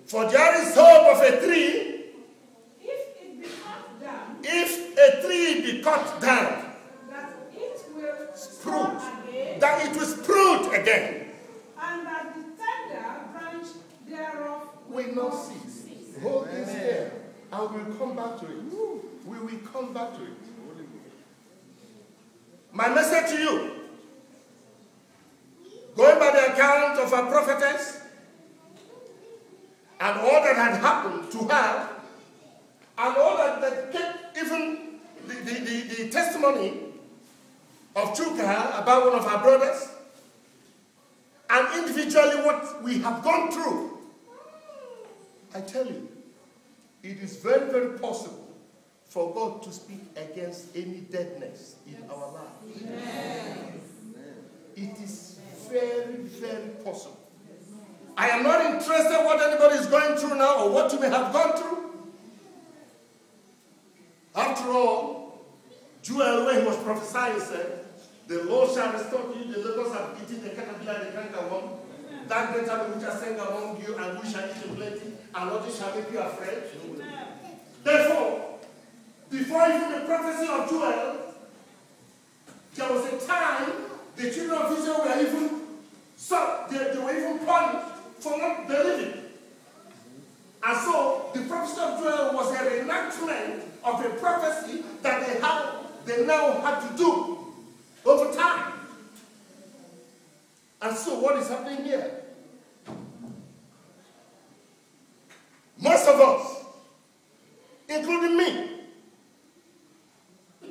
For there is hope of a tree, if it be cut down, if a tree be cut down, that it will sprout, again, that it will sprout again, and that the tender branch thereof will not cease. Hold this here, and we'll come back to it. We will come back to it. My message to you, going by the account of our prophetess, and all that had happened to her, and all that kept, even the testimony of Chuka about one of our brothers, and individually what we have gone through, I tell you, it is very, very possible for God to speak against any deadness in our lives. Amen. It is very, very possible. I am not interested in what anybody is going through now or what you may have gone through. After all, Joel, when he was prophesying, said, the Lord shall restore to you the locusts have eaten, the caterpillar, the cankerworm, that great army which I send among you, and we shall eat in plenty, and nothing shall make you afraid. Therefore, before even the prophecy of Joel, there was a time the children of Israel were even they were even punished for not believing. And so the prophecy of Joel was a reenactment of a prophecy that they now had to do over time. And so what is happening here? Most of us, including me,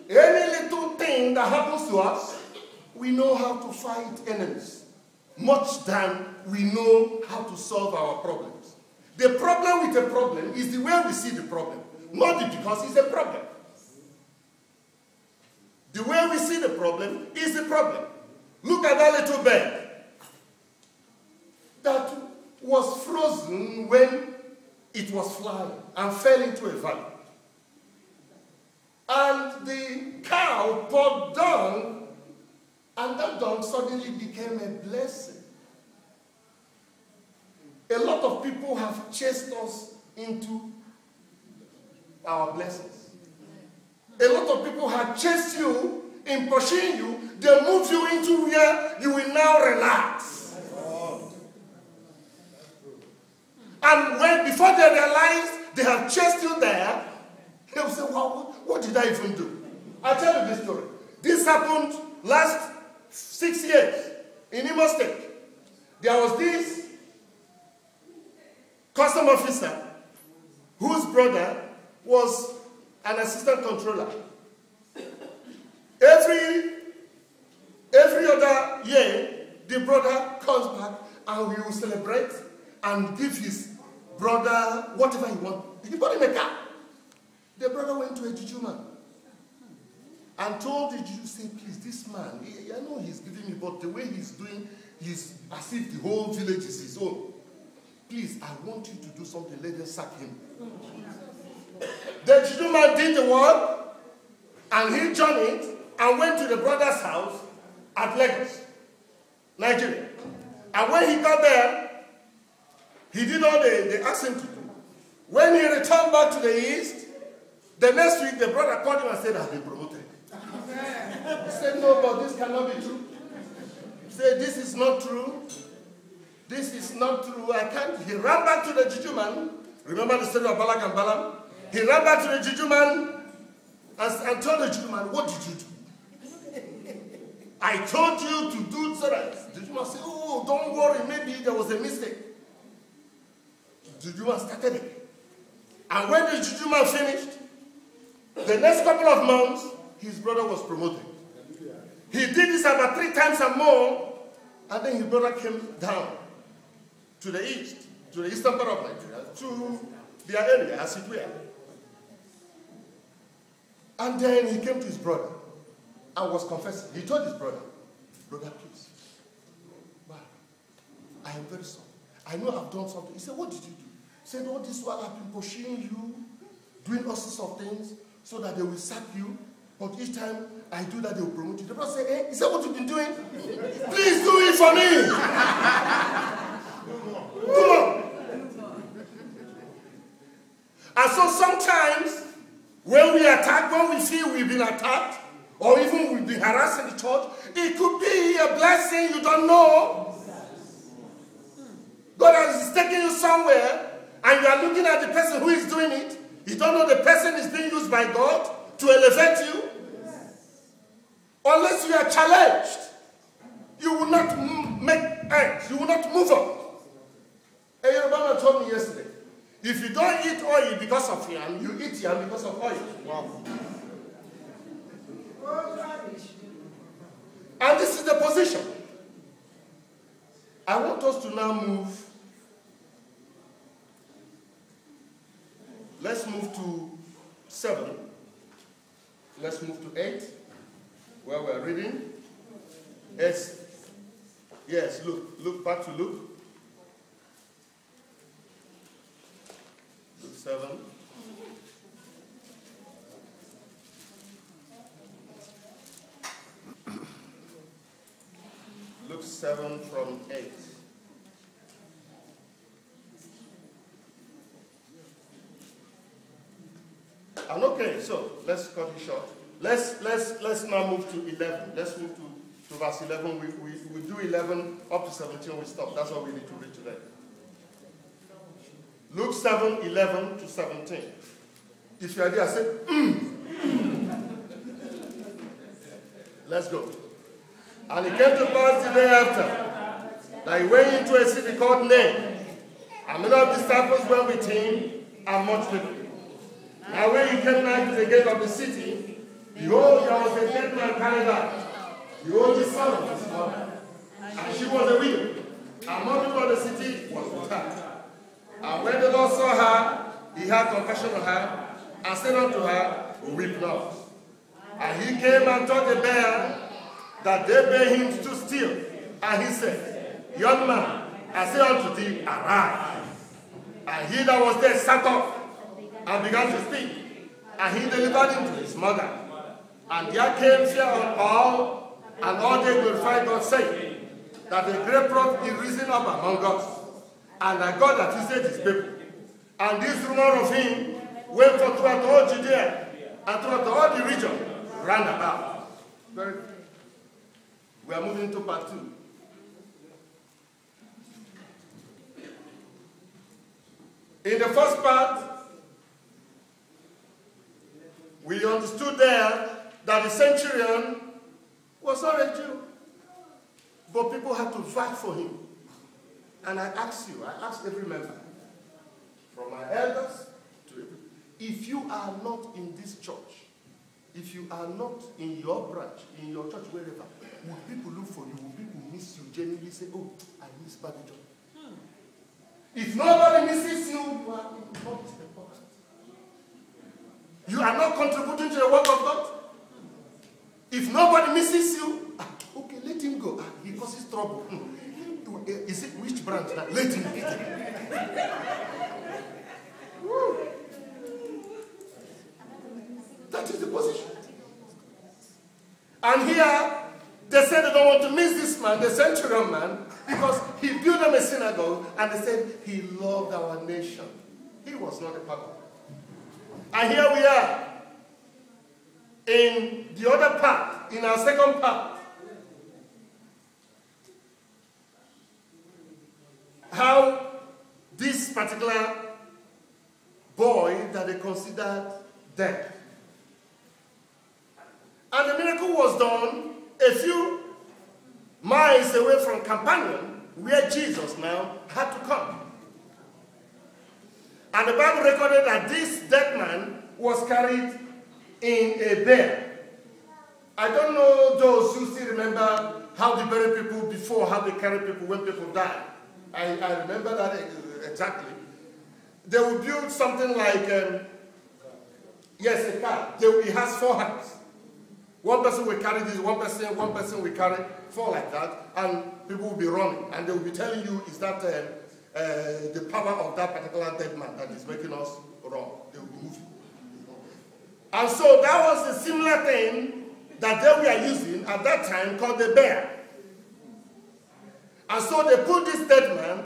any little thing that happens to us, we know how to fight enemies, much than we know how to solve our problems. The problem with the problem is the way we see the problem, not because it's a problem. The way we see the problem is the problem. Look at that little bird that was frozen when it was flying and fell into a valley. And the cow poured dung, and that dung suddenly became a blessing. A lot of people have chased us into our blessings. A lot of people have chased you in pursuing you. They move you into where you will now relax. And when before they realize they have chased you there, they will say, well, what did I even do? I'll tell you this story. This happened last 6 years in Imo State. There was this custom officer whose brother was an assistant controller. Every other year, the brother comes back and we will celebrate and give his brother whatever he wants. He bought him a car. The brother went to a juju man and told the juju, say, please, this man, I know he's giving me, but the way he's doing, he's as if the whole village is his own. Please, I want you to do something. Let them sack him. The juju man did the work, and he journeyed and went to the brother's house at Lagos, Nigeria. And when he got there, he did all they asked him to do. When he returned back to the east, the next week the brother called him and said, I've been promoted. He said, no, but this cannot be true. He said, this is not true. This is not true. I can't. He ran back to the juju man. Remember the story of Balak and Balaam? He ran back to the juju man and told the juju man, what did you do? I told you to do so that. The juju man said, oh, don't worry, maybe there was a mistake. The juju man started it. And when the juju man finished, the next couple of months, his brother was promoted. He did this about 3 times and more, and then his brother came down to the east, to the eastern part of Nigeria, to their area, as it were. And then he came to his brother and was confessing. He told his brother, brother, please, wow, I am very sorry. I know I've done something. He said, what did you do? He said, all this while I've been pursuing you, doing all sorts of things, so that they will sack you. But each time I do that, they will promote you. The brother said, hey, is that what you've been doing? Please do it for me. Come on. And so sometimes when we attack, when we feel we've been attacked, or even we've been harassed in the church, it could be a blessing you don't know. God is taking you somewhere, and you are looking at the person who is doing it. You don't know the person is being used by God to elevate you. Unless you are challenged, you will not make ends. You will not move on. A Yoruba man told me yesterday, if you don't eat oil because of yam, you eat yam because of oil. Wow. And this is the position. I want us to now move. Let's move to 7. Let's move to 8, where we're reading. Yes, look back to Luke. Luke 7. Luke 7 from 8. And okay, so let's cut it short. Let's now move to 11. Let's move to verse 11. We do 11 up to 17. We stop. That's what we need to read today. Luke 7, 11 to 17. If you are there, say, Let's go. And it came to pass the day after that he went into a city called Nain, and many of the disciples went with him, and much people. Now when he came nigh to the gate of the city, behold, there was a dead man carried out, the oldest son of his mother, and she was a widow, and most people of the city was with her. And when the Lord saw her, he had compassion on her, and said unto her, Weep not. And he came and told the bear that they bade him to still. And he said, Young man, I say unto thee, arise. And he that was there sat up and began to speak. And he delivered him to his mother. And there came fear on all, and all they glorified God, saying, that a great prophet is risen up among us, and that God hath visited his people. And this rumor of him went forth throughout all Judea, and throughout all the region round about. Very good. We are moving to part 2. In the first part, we understood there that the centurion was not a Jew, but people had to fight for him. And I asked every member, from my elders to every, if you are not in this church, if you are not in your branch, in your church, wherever, will people look for you? Will people miss you? Genuinely say, oh, I miss Bobby John. If nobody misses you, you are not important. You are not contributing to the work of God. If nobody misses you, okay, let him go. He causes trouble. Is it which branch? Let him eat it. That is the position. And here, they said they don't want to miss this man, the centurion man, because he built them a synagogue, and they said he loved our nation. He was not a part of it. And here we are, in the other part, in our second part. How this particular boy that they considered dead. And the miracle was done a few miles away from Capernaum, where Jesus now had to come. And the Bible recorded that this dead man was carried in a bear. I don't know those who still remember how they bury people before, how they carry people when people die. I remember that exactly. They would build something like, yes, a car. It has 4 hands. One person will carry this, one person will carry 4 like that, and people will be running, and they will be telling you, is that the power of that particular dead man that is making us run? They will be moving. And so that was a similar thing that they were using at that time called the bear. And so they put this dead man